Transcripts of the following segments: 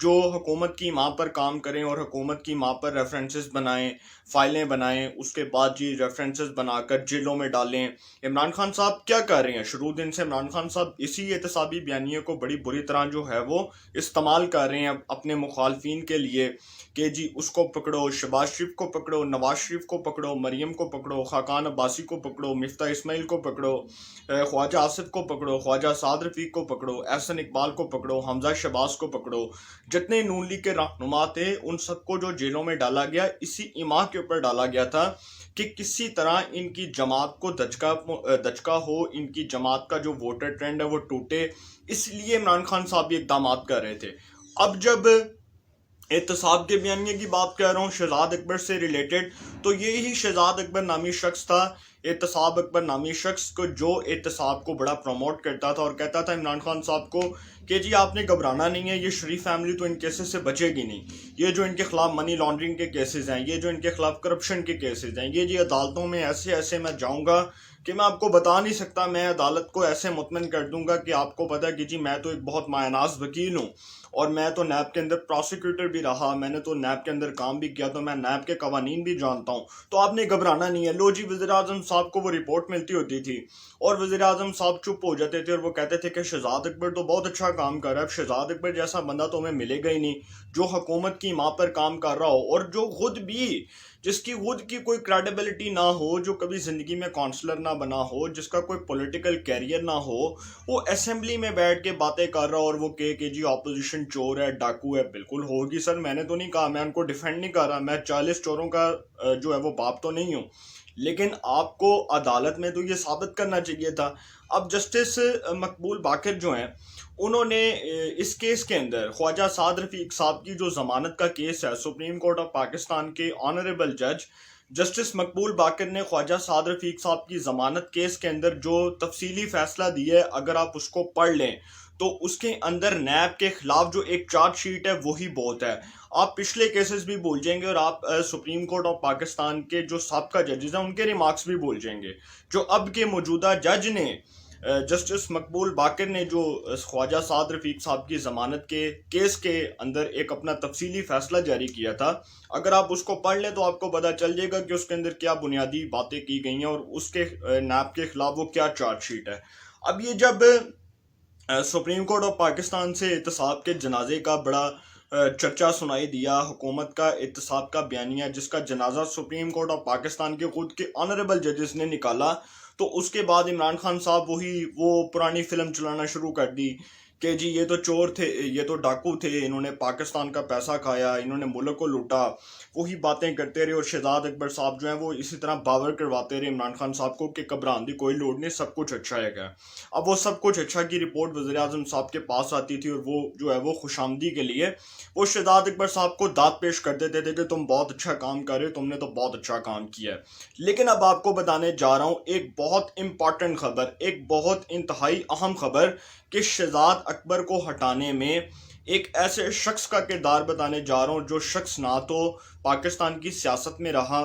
جو حکومت کی ماں پر کام کریں اور حکومت کی ماں پر ریفرنسز بنائیں، فائلیں بنائیں، اس کے بعد جی ریفرنسز بنا کر جیلوں میں ڈالیں۔ عمران خان صاحب کیا کر رہے ہیں؟ شروع دن سے عمران خان صاحب اسی احتسابی بیانیے کو بڑی بری طرح جو ہے وہ استعمال کر رہے ہیں اپنے مخالفین کے لیے، کہ جی اس کو پکڑو، شہباز شریف کو پکڑو، نواز شریف کو پکڑو، مریم کو پکڑو، خاقان عباسی کو پکڑو، مفتاح اسماعیل کو پکڑو، خواجہ آصف کو پکڑو، خواجہ سعد رفیق کو پکڑو، احسن اقبال کو پکڑو، حمزہ شہباز کو پکڑو۔ جتنے نون لیگ کے رہنما تھے ان سب کو جو جیلوں میں ڈالا گیا، اسی ایما کے اوپر ڈالا گیا تھا کہ کسی طرح ان کی جماعت کو دھچکا ہو، ان کی جماعت کا جو ووٹر ٹرینڈ ہے وہ ٹوٹے۔ اس لیے عمران خان صاحب یہ اقدامات کر رہے تھے۔ اب جب احتساب کے بیانیے کی بات کر رہا ہوں شہزاد اکبر سے ریلیٹڈ، تو یہی شہزاد اکبر نامی شخص تھا، احتساب اکبر نامی شخص کو، جو احتساب کو بڑا پروموٹ کرتا تھا اور کہتا تھا عمران خان صاحب کو کہ جی آپ نے گھبرانا نہیں ہے، یہ شریف فیملی تو ان کیسز سے بچے گی نہیں، یہ جو ان کے خلاف منی لانڈرنگ کے کیسز ہیں، یہ جو ان کے خلاف کرپشن کے کیسز ہیں، یہ جی عدالتوں میں ایسے میں جاؤں گا کہ میں آپ کو بتا نہیں سکتا، میں عدالت کو ایسے مطمئن کر دوں گا کہ آپ کو پتہ ہے کہ جی میں تو ایک بہت مایہ ناز وکیل ہوں، اور میں تو نیب کے اندر پروسیکیوٹر بھی رہا، میں نے تو نیب کے اندر کام بھی کیا، تو میں نیب کے قوانین بھی جانتا ہوں، تو آپ نے گھبرانا نہیں ہے۔ لو جی وزیر اعظم صاحب کو وہ رپورٹ ملتی ہوتی تھی اور وزیر اعظم صاحب چپ ہو جاتے تھے اور وہ کہتے تھے کہ شہزاد اکبر تو بہت اچھا کام کر رہا ہے، اب شہزاد اکبر جیسا بندہ تو ہمیں ملے گا ہی نہیں جو حکومت کی ماں پر کام کر رہا ہو، اور جو جس کی خود کی کوئی کریڈیبلٹی نہ ہو، جو کبھی زندگی میں کونسلر نہ بنا ہو، جس کا کوئی پولیٹیکل کیریئر نہ ہو، وہ اسمبلی میں بیٹھ کے باتیں کر رہا اور وہ کہ جی اپوزیشن چور ہے، ڈاکو ہے۔ بالکل ہوگی سر، میں نے تو نہیں کہا، میں ان کو ڈیفینڈ نہیں کر رہا، میں 40 چوروں کا جو ہے وہ باپ تو نہیں ہوں، لیکن آپ کو عدالت میں تو یہ ثابت کرنا چاہیے تھا۔ اب جسٹس مقبول باقر جو ہیں، انہوں نے اس کیس کے اندر خواجہ سعد رفیق صاحب کی جو ضمانت کا کیس ہے، سپریم کورٹ آف پاکستان کے آنریبل جج جسٹس مقبول باقر نے خواجہ سعد رفیق صاحب کی ضمانت کیس کے اندر جو تفصیلی فیصلہ دیا ہے، اگر آپ اس کو پڑھ لیں تو اس کے اندر نیب کے خلاف جو ایک چارج شیٹ ہے وہی بہت ہے۔ آپ پچھلے کیسز بھی بھول جائیں گے اور آپ سپریم کورٹ آف پاکستان کے جو سابقہ ججز ہیں ان کے ریمارکس بھی بھول جائیں گے۔ جو اب کے موجودہ جج نے، جسٹس مقبول باقر نے، جو خواجہ سعد رفیق صاحب کی ضمانت کے کیس کے اندر ایک اپنا تفصیلی فیصلہ جاری کیا تھا، اگر آپ اس کو پڑھ لیں تو آپ کو پتہ چل جائے گا کہ اس کے اندر کیا بنیادی باتیں کی گئی ہیں اور اس کے نیب کے خلاف وہ کیا چارج شیٹ ہے۔ اب یہ جب سپریم کورٹ آف پاکستان سے احتساب کے جنازے کا بڑا چرچا سنائی دیا، حکومت کا احتساب کا بیانیہ جس کا جنازہ سپریم کورٹ آف پاکستان کے خود کے آنریبل ججز نے نکالا، تو اس کے بعد عمران خان صاحب وہ پرانی فلم چلانا شروع کر دی کہ جی یہ تو چور تھے، یہ تو ڈاکو تھے، انہوں نے پاکستان کا پیسہ کھایا، انہوں نے ملک کو لوٹا، وہی باتیں کرتے رہے، اور شہزاد اکبر صاحب جو ہیں وہ اسی طرح باور کرواتے رہے عمران خان صاحب کو کہ گھبران دی کوئی لوڑ نہیں، سب کچھ اچھا ہے گا۔ اب وہ سب کچھ اچھا کی رپورٹ وزیر اعظم صاحب کے پاس آتی تھی اور وہ جو ہے وہ خوش آمدی کے لیے وہ شہزاد اکبر صاحب کو داد پیش کر دیتے تھے کہ تم بہت اچھا کام کر رہے ہو، تم نے تو بہت اچھا کام کیا ہے۔ لیکن اب آپ کو بتانے جا رہا ہوں ایک بہت امپورٹنٹ خبر، ایک بہت انتہائی اہم خبر، کہ شہزاد اکبر کو ہٹانے میں ایک ایسے شخص کا کردار بتانے جا رہا ہوں جو شخص نہ تو پاکستان کی سیاست میں رہا،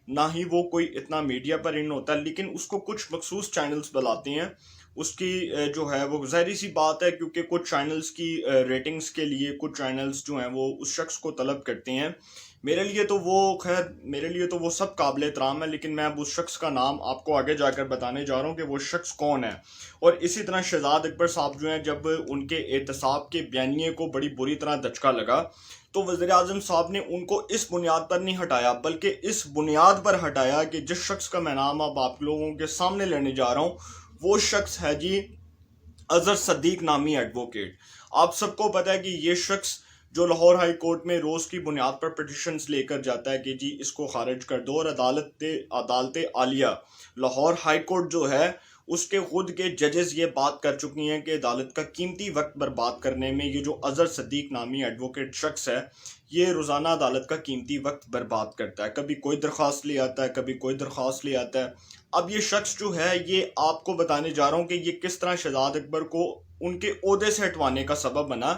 نہ ہی وہ کوئی اتنا میڈیا پر ان ہوتا ہے، لیکن اس کو کچھ مخصوص چینلز بلاتے ہیں، اس کی جو ہے وہ ظاہری سی بات ہے کیونکہ کچھ چینلز کی ریٹنگز کے لیے کچھ چینلز جو ہیں وہ اس شخص کو طلب کرتے ہیں۔ میرے لیے تو وہ سب قابل احترام ہے، لیکن میں اب اس شخص کا نام آپ کو آگے جا کر بتانے جا رہا ہوں کہ وہ شخص کون ہے۔ اور اسی طرح شہزاد اکبر صاحب جو ہیں، جب ان کے احتساب کے بیانیے کو بڑی بری طرح دھچکا لگا تو وزیر اعظم صاحب نے ان کو اس بنیاد پر نہیں ہٹایا، بلکہ اس بنیاد پر ہٹایا کہ جس شخص کا میں نام اب آپ لوگوں کے سامنے لینے جا رہا ہوں وہ شخص ہے جی اظہر صدیق نامی ایڈوکیٹ۔ آپ سب کو پتہ ہے کہ یہ شخص جو لاہور ہائی کورٹ میں روز کی بنیاد پر پٹیشنز لے کر جاتا ہے کہ جی اس کو خارج کر دو، اور عدالت عالیہ لاہور ہائی کورٹ جو ہے اس کے خود کے ججز یہ بات کر چکی ہیں کہ عدالت کا قیمتی وقت برباد کرنے میں یہ جو اظہر صدیق نامی ایڈوکیٹ شخص ہے یہ روزانہ عدالت کا قیمتی وقت برباد کرتا ہے، کبھی کوئی درخواست لے آتا ہے، کبھی کوئی درخواست لے آتا ہے۔ اب یہ شخص جو ہے، یہ آپ کو بتانے جا رہا ہوں کہ یہ کس طرح شہزاد اکبر کو ان کے عہدے سے ہٹوانے کا سبب بنا،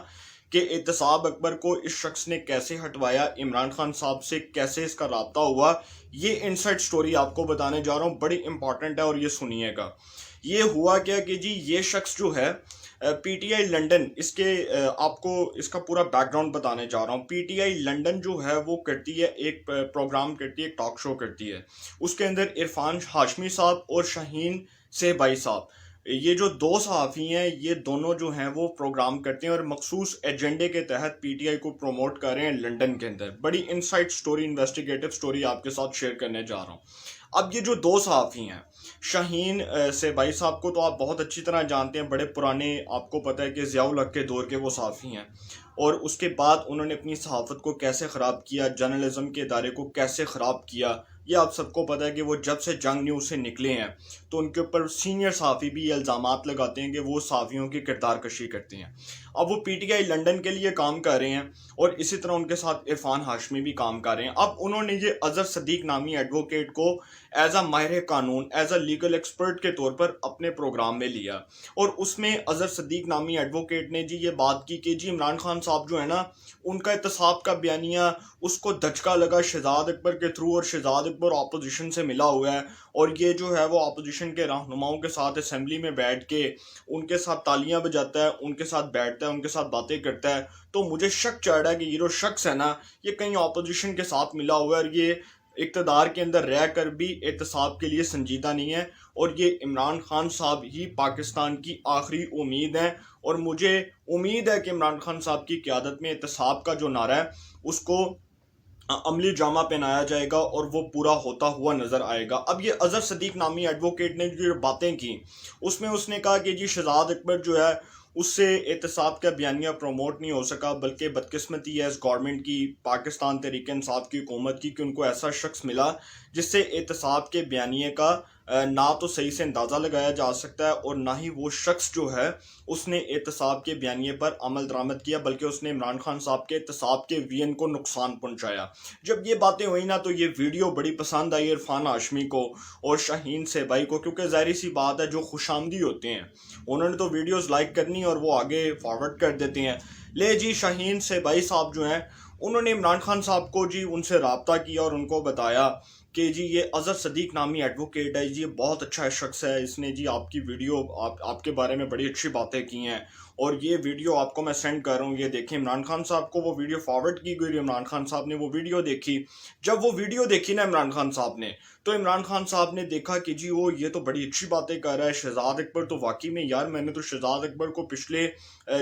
کہ احتساب اکبر کو اس شخص نے کیسے ہٹوایا، عمران خان صاحب سے کیسے اس کا رابطہ ہوا۔ یہ انسائٹ سٹوری آپ کو بتانے جا رہا ہوں، بڑی امپورٹنٹ ہے اور یہ سنیے گا۔ یہ ہوا کیا کہ جی یہ شخص جو ہے پی ٹی آئی لنڈن، اس کے آپ کو اس کا پورا بیک گراؤنڈ بتانے جا رہا ہوں۔ پی ٹی آئی لنڈن جو ہے وہ کرتی ہے ایک پروگرام کرتی ہے، ایک ٹاک شو کرتی ہے، اس کے اندر عرفان ہاشمی صاحب اور شاہین سہبائی صاحب، یہ جو دو صحافی ہیں، یہ دونوں جو ہیں وہ پروگرام کرتے ہیں اور مخصوص ایجنڈے کے تحت پی ٹی آئی کو پروموٹ کر رہے ہیں لنڈن کے اندر۔ بڑی انسائٹ سٹوری، انویسٹیگیٹو سٹوری آپ کے ساتھ شیئر کرنے جا رہا ہوں۔ اب یہ جو دو صحافی ہیں، شاہین سہبائی صاحب کو تو آپ بہت اچھی طرح جانتے ہیں، بڑے پرانے، آپ کو پتہ ہے کہ ضیاء الحق کے دور کے وہ صحافی ہیں، اور اس کے بعد انہوں نے اپنی صحافت کو کیسے خراب کیا، جرنلزم کے ادارے کو کیسے خراب کیا، یہ آپ سب کو پتہ ہے کہ وہ جب سے جنگ نیوز سے نکلے ہیں تو ان کے اوپر سینئر صحافی بھی یہ الزامات لگاتے ہیں کہ وہ صحافیوں کی کردار کشی کرتے ہیں۔ اب وہ پی ٹی آئی لنڈن کے لیے کام کر رہے ہیں اور اسی طرح ان کے ساتھ عرفان ہاشمی بھی کام کر رہے ہیں۔ اب انہوں نے یہ اظہر صدیق نامی ایڈوکیٹ کو ایز اے ماہر قانون، ایز اے لیگل ایکسپرٹ کے طور پر اپنے پروگرام میں لیا، اور اس میں اظہر صدیق نامی ایڈوکیٹ نے جی یہ بات کی کہ جی عمران خان صاحب جو ہے نا، ان کا احتساب کا بیانیہ اس کو دھچکا لگا شہزاد اکبر کے تھرو، اور شہزاد اکبر اپوزیشن سے ملا ہوا ہے، اور یہ جو ہے وہ اپوزیشن کے رہنماؤں کے ساتھ اسمبلی میں بیٹھ کے ان کے ساتھ تالیاں بجاتا ہے، ان کے ساتھ بیٹھتا ہے، ان کے ساتھ باتیں کرتا ہے۔ تو مجھے شک چڑھ رہا ہے کہ یہ جو شخص ہے نا، یہ کہیں اپوزیشن کے ساتھ ملا ہوا ہے، اور یہ اقتدار کے اندر رہ کر بھی احتساب کے لیے سنجیدہ نہیں ہے، اور یہ عمران خان صاحب ہی پاکستان کی آخری امید ہیں۔ اور مجھے امید ہے کہ عمران خان صاحب کی قیادت میں احتساب کا جو نعرہ ہے اس کو عملی جامہ پہنایا جائے گا اور وہ پورا ہوتا ہوا نظر آئے گا۔ اب یہ اظہر صدیق نامی ایڈوکیٹ نے جو باتیں کی، اس میں اس نے کہا کہ جی شہزاد اکبر جو ہے اس سے احتساب کا بیانیہ پروموٹ نہیں ہو سکا، بلکہ بدقسمتی ہے اس گورنمنٹ کی، پاکستان تحریک انصاف کی حکومت کی، کہ ان کو ایسا شخص ملا جس سے احتساب کے بیانیے کا نہ تو صحیح سے اندازہ لگایا جا سکتا ہے، اور نہ ہی وہ شخص جو ہے اس نے احتساب کے بیانیے پر عمل درآمد کیا، بلکہ اس نے عمران خان صاحب کے احتساب کے وی این کو نقصان پہنچایا۔ جب یہ باتیں ہوئی نا تو یہ ویڈیو بڑی پسند آئی عرفان ہاشمی کو اور شاہین سہبائی کو، کیونکہ ظاہری سی بات ہے جو خوش آمدی ہوتے ہیں انہوں نے تو ویڈیوز لائک کرنی اور وہ آگے فارورڈ کر دیتے ہیں۔ لے جی شاہین سہبائی صاحب جو ہیں انہوں نے عمران خان صاحب کو جی ان سے رابطہ کیا اور ان کو بتایا کہ جی یہ اظہر صدیق نامی ایڈوکیٹ ہے جی، یہ بہت اچھا شخص ہے، اس نے جی آپ کی ویڈیو آپ کے بارے میں بڑی اچھی باتیں کی ہیں، اور یہ ویڈیو آپ کو میں سینڈ کر رہا ہوں، یہ دیکھیں۔ عمران خان صاحب کو وہ ویڈیو فارورڈ کی گئی، عمران خان صاحب نے وہ ویڈیو دیکھی۔ جب وہ ویڈیو دیکھی نا عمران خان صاحب نے، تو عمران خان صاحب نے دیکھا کہ جی وہ یہ تو بڑی اچھی باتیں کر رہا ہے شہزاد اکبر، تو واقعی میں یار میں نے تو شہزاد اکبر کو پچھلے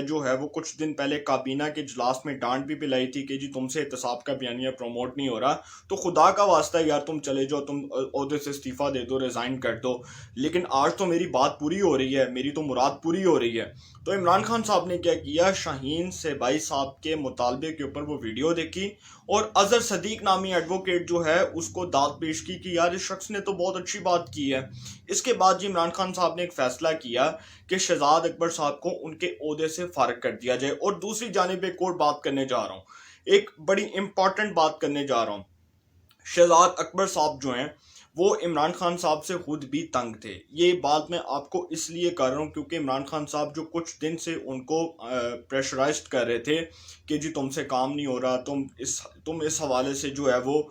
جو ہے وہ کچھ دن پہلے کابینہ کے اجلاس میں ڈانٹ بھی پلائی تھی کہ جی تم سے احتساب کا بیانیہ پروموٹ نہیں ہو رہا، تو خدا کا واسطہ ہے یار تم چلے جاؤ، تم عہدے سے استعفیٰ دے دو، ریزائن کر دو، لیکن آج تو میری بات پوری ہو رہی ہے، میری تو مراد پوری ہو رہی ہے۔ تو عمران خان صاحب نے کیا کیا، شاہین سہبائی صاحب کے مطالبے کے اوپر وہ ویڈیو دیکھی، اور اظہر صدیق نامی ایڈوکیٹ جو ہے اس کو داد پیش کی کہ یار اس شخص نے تو بہت اچھی بات کی ہے۔ اس کے بعد جی عمران خان صاحب نے ایک فیصلہ کیا کہ شہزاد اکبر صاحب کو ان کے عہدے سے فارغ کر دیا جائے۔ اور دوسری جانب ایک اور بات کرنے جا رہا ہوں، ایک بڑی امپورٹنٹ بات کرنے جا رہا ہوں۔ شہزاد اکبر صاحب جو ہیں وہ عمران خان صاحب سے خود بھی تنگ تھے۔ یہ بات میں آپ کو اس لیے کر رہا ہوں کیونکہ عمران خان صاحب جو کچھ دن سے ان کو پریشرائزڈ کر رہے تھے کہ جی تم سے کام نہیں ہو رہا، تم اس حوالے سے جو ہے وہ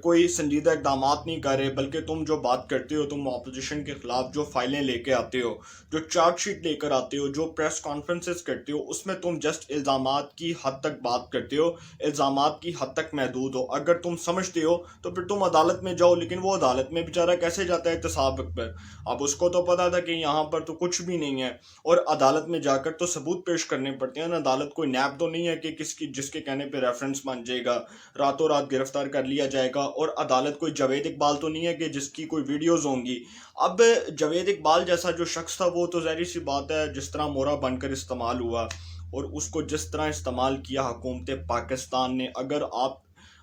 کوئی سنجیدہ اقدامات نہیں کر رہے، بلکہ تم جو بات کرتے ہو، تم اپوزیشن کے خلاف جو فائلیں لے کے آتے ہو، جو چارج شیٹ لے کر آتے ہو، جو پریس کانفرنسز کرتے ہو، اس میں تم جسٹ الزامات کی حد تک بات کرتے ہو، الزامات کی حد تک محدود ہو۔ اگر تم سمجھتے ہو تو پھر تم عدالت میں جاؤ، لیکن وہ عدالت میں بیچارہ کیسے جاتا ہے احتساب اکبر؟ اب اس کو تو پتا تھا کہ یہاں پر تو کچھ بھی نہیں ہے، اور عدالت میں جا کر تو ثبوت پیش کرنے پڑتے ہیں نا، عدالت کوئی نیب تو نہیں ہے کہ جس کے کہنے پہ ریفرنس بن جائے گا، راتوں رات گرفتار کر لیا جائے گا، اور عدالت کوئی جاوید اقبال تو نہیں ہے کہ جس کی کوئی ویڈیوز ہوں گی۔ اب جاوید اقبال جیسا جو شخص تھا وہ تو ظاہری سی بات ہے جس طرح مورا بن کر استعمال ہوا، اور اس کو جس طرح استعمال کیا حکومت پاکستان نے، اگر آپ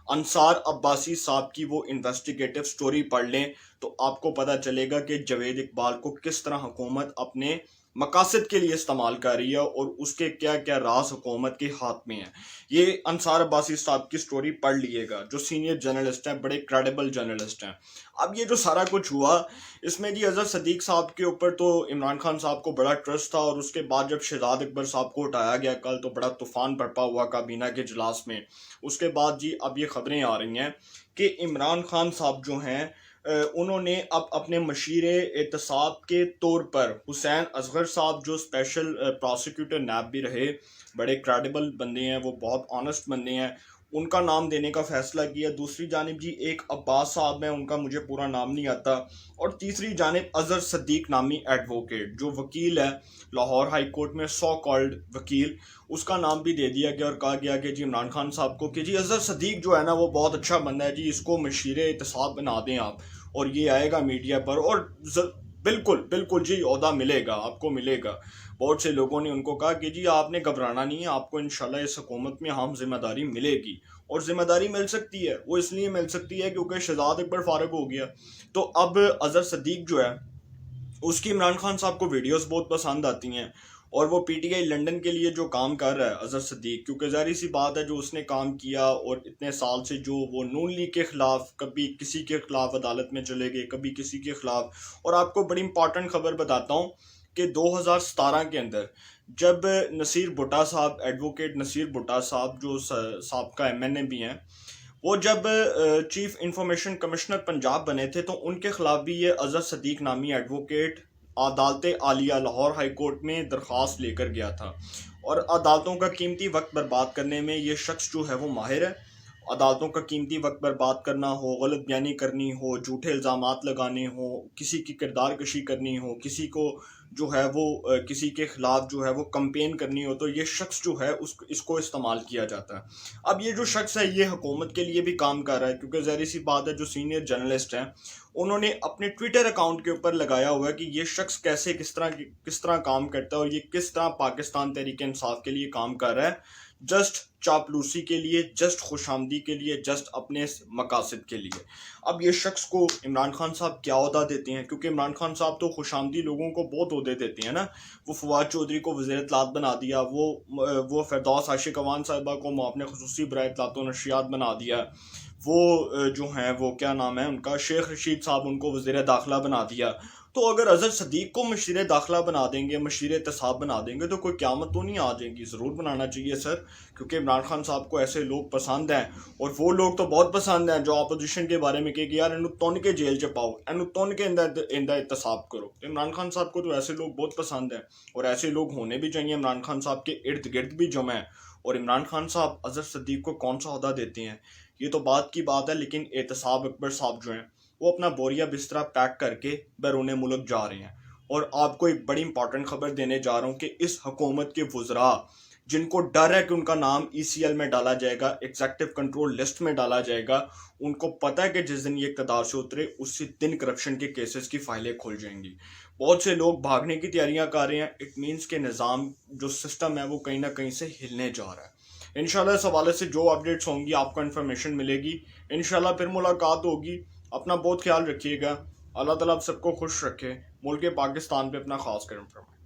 انصار عباسی صاحب کی وہ انویسٹیگیٹو سٹوری پڑھ لیں تو آپ کو پتہ چلے گا کہ جاوید اقبال کو کس طرح حکومت اپنے مقاصد کے لیے استعمال کر رہی ہے، اور اس کے کیا کیا راز حکومت کے ہاتھ میں ہیں۔ یہ انصار عباسی صاحب کی سٹوری پڑھ لیے گا، جو سینئر جرنلسٹ ہیں، بڑے کریڈیبل جرنلسٹ ہیں۔ اب یہ جو سارا کچھ ہوا اس میں جی اظہر صدیق صاحب کے اوپر تو عمران خان صاحب کو بڑا ٹرسٹ تھا، اور اس کے بعد جب شہزاد اکبر صاحب کو اٹھایا گیا کل تو بڑا طوفان برپا ہوا کابینہ کے اجلاس میں۔ اس کے بعد جی اب یہ خبریں آ رہی ہیں کہ عمران خان صاحب جو ہیں انہوں نے اب اپنے مشیر احتساب کے طور پر حسین اصغر صاحب جو اسپیشل پراسیکیوٹر نیب بھی رہے، بڑے کریڈیبل بندے ہیں، وہ بہت آنسٹ بندے ہیں، ان کا نام دینے کا فیصلہ کیا۔ دوسری جانب جی ایک عباس صاحب ہیں، ان کا مجھے پورا نام نہیں آتا، اور تیسری جانب اظہر صدیق نامی ایڈوکیٹ جو وکیل ہے لاہور ہائی کورٹ میں، سو کالڈ وکیل، اس کا نام بھی دے دیا گیا اور کہا گیا کہ جی عمران خان صاحب کو کہ جی اظہر صدیق جو ہے نا وہ بہت اچھا بندہ ہے جی، اس کو مشیر احتساب بنا دیں آپ، اور یہ آئے گا میڈیا پر، اور بالکل بالکل جی عہدہ ملے گا آپ کو، ملے گا۔ بہت سے لوگوں نے ان کو کہا کہ جی آپ نے گھبرانا نہیں ہے، آپ کو انشاءاللہ اس حکومت میں اہم ذمہ داری ملے گی، اور ذمہ داری مل سکتی ہے، وہ اس لیے مل سکتی ہے کیونکہ شہزاد اکبر فارغ ہو گیا۔ تو اب اظہر صدیق جو ہے اس کی عمران خان صاحب کو ویڈیوز بہت پسند آتی ہیں، اور وہ پی ٹی آئی لنڈن کے لیے جو کام کر رہا ہے اظہر صدیق، کیونکہ ظاہری سی بات ہے جو اس نے کام کیا اور اتنے سال سے جو وہ نون لیگ کے خلاف، کبھی کسی کے خلاف عدالت میں چلے گئے، کبھی کسی کے خلاف، اور آپ کو بڑی امپورٹنٹ خبر بتاتا ہوں کہ 2017 کے اندر جب نصیر بھٹا صاحب، ایڈوکیٹ نصیر بھٹا صاحب جو سابقہ ایم این اے بھی ہیں، وہ جب چیف انفارمیشن کمشنر پنجاب بنے تھے تو ان کے خلاف بھی یہ اظہر صدیق نامی ایڈوکیٹ عدالت عالیہ لاہور ہائی کورٹ میں درخواست لے کر گیا تھا، اور عدالتوں کا قیمتی وقت برباد کرنے میں یہ شخص جو ہے وہ ماہر ہے۔ عدالتوں کا قیمتی وقت برباد کرنا ہو، غلط بیانی کرنی ہو، جھوٹے الزامات لگانے ہو، کسی کی کردار کشی کرنی ہو، کسی کو جو ہے وہ کسی کے خلاف جو ہے وہ کمپین کرنی ہو، تو یہ شخص جو ہے اس کو استعمال کیا جاتا ہے۔ اب یہ جو شخص ہے یہ حکومت کے لیے بھی کام کر رہا ہے، کیونکہ ظاہری سی بات ہے جو سینئر جرنلسٹ ہیں انہوں نے اپنے ٹویٹر اکاؤنٹ کے اوپر لگایا ہوا ہے کہ یہ شخص کیسے کس طرح کام کرتا ہے، اور یہ کس طرح پاکستان تحریک انصاف کے لیے کام کر رہا ہے، جسٹ چاپلوسی کے لیے، جسٹ خوش آمدی کے لیے، جسٹ اپنے مقاصد کے لیے۔ اب یہ شخص کو عمران خان صاحب کیا عہدہ دیتے ہیں، کیونکہ عمران خان صاحب تو خوش آمدی لوگوں کو بہت عہدے دیتے ہیں نا، وہ فواد چودھری کو وزیر اطلاعات بنا دیا، وہ فردوس عاشق اوان صاحبہ کو معاون خصوصی برائے اطلاعات و نشریات بنا دیا، وہ جو ہیں وہ کیا نام ہے ان کا، شیخ رشید صاحب ان کو وزیر داخلہ بنا دیا۔ تو اگر اظہر صدیق کو مشیر داخلہ بنا دیں گے، مشیر احتساب بنا دیں گے، تو کوئی قیامت تو نہیں آ جائے گی؟ ضرور بنانا چاہیے سر، کیونکہ عمران خان صاحب کو ایسے لوگ پسند ہیں، اور وہ لوگ تو بہت پسند ہیں جو اپوزیشن کے بارے میں کہ یار انہوں تون کے جیل چ پاؤ، انہوں تون کے اندر احتساب کرو۔ عمران خان صاحب کو تو ایسے لوگ بہت پسند ہیں، اور ایسے لوگ ہونے بھی چاہیے عمران خان صاحب کے ارد گرد بھی جمع ہیں۔ اور عمران خان صاحب اظہر صدیق کو کون سا عہدہ دیتے ہیں یہ تو بات کی بات ہے، لیکن احتساب اکبر صاحب جو ہیں وہ اپنا بوریا بسترا پیک کر کے بیرون ملک جا رہے ہیں۔ اور آپ کو ایک بڑی امپورٹنٹ خبر دینے جا رہا ہوں کہ اس حکومت کے وزراء جن کو ڈر ہے کہ ان کا نام ای سی ایل میں ڈالا جائے گا، ایگزیکٹو کنٹرول لسٹ میں ڈالا جائے گا، ان کو پتہ ہے کہ جس دن یہ اقتدار سے اترے اسی دن کرپشن کے کیسز کی فائلیں کھل جائیں گی۔ بہت سے لوگ بھاگنے کی تیاریاں کر رہے ہیں، اٹ مینس کہ نظام جو سسٹم ہے وہ کہیں نہ کہیں سے ہلنے جا رہا ہے۔ انشاءاللہ اس حوالے سے جو اپڈیٹس ہوں گی آپ کو انفارمیشن ملے گی، انشاءاللہ پھر ملاقات ہوگی۔ اپنا بہت خیال رکھیے گا، اللہ تعالیٰ آپ سب کو خوش رکھے، ملک پاکستان پہ اپنا خاص کرم فرمائے۔